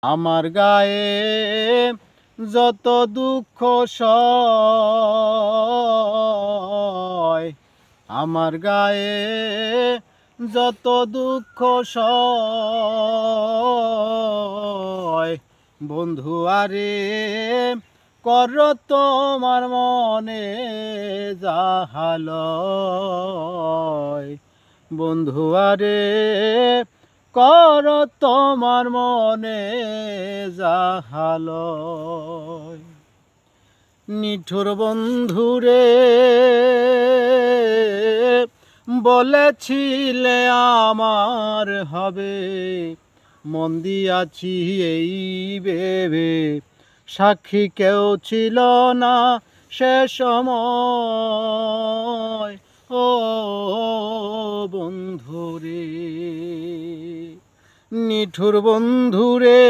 আমার গায়ে যত দুঃখ সয়, আমার গায়ে যত দুঃখ সয়, বন্ধু আরে কর তোমার মনে যাহালয়, বন্ধু আরে কর তোমার মনে যাহালয়। নিঠুর বন্ধুরে বলেছিলে আমার হবে, মন দিয়াছি এই ভেবে, সাক্ষী কেউ ছিল না সে সময়। ও বন্ধুরে, নিঠুর বন্ধুরে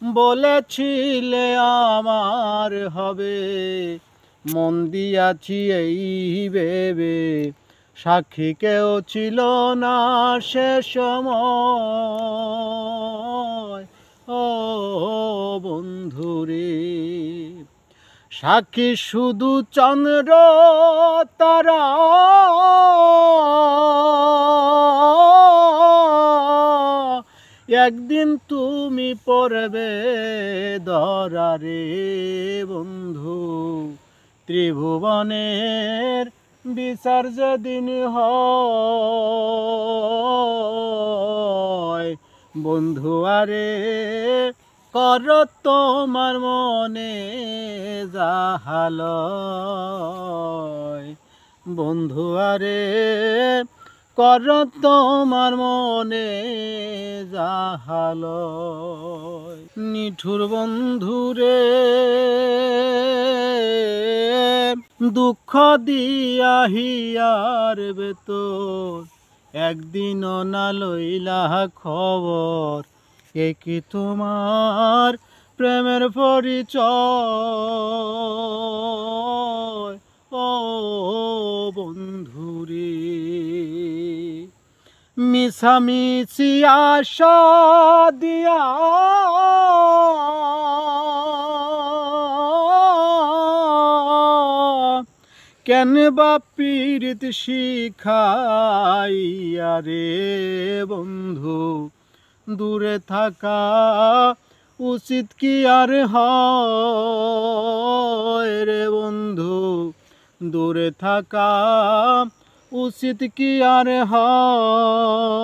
বলেছিলে আমার হবে, মন দিয়াছি এই ভেবে, সাক্ষী কেউ ছিল না সে সময়। ও বন্ধুরে, সাক্ষী শুধু চন্দ্র তারা, একদিন তুমি পড়বে ধরারে বন্ধু, ত্রিভুবনের বিচার যেদিন হয়, বন্ধু আরে কর তোমার মনে যাহালয়, বন্ধু আরে কর তোমার মনে যাহালয়। নিঠুর বন্ধুরে দুঃখ দিয়া হিয়ার বেতর, একদিনও না লইলা খবর, এ কি তোমার প্রেমের পরিচয়। ও বন্ধুরে, মিছামিছি আশা দিয়া কেন বা পীড়িত শিখাইয়া রে বন্ধু, দূরে থাকা উচিত কি আর হয় রে বন্ধু, দূরে থাকা উচিত কি আর হয়।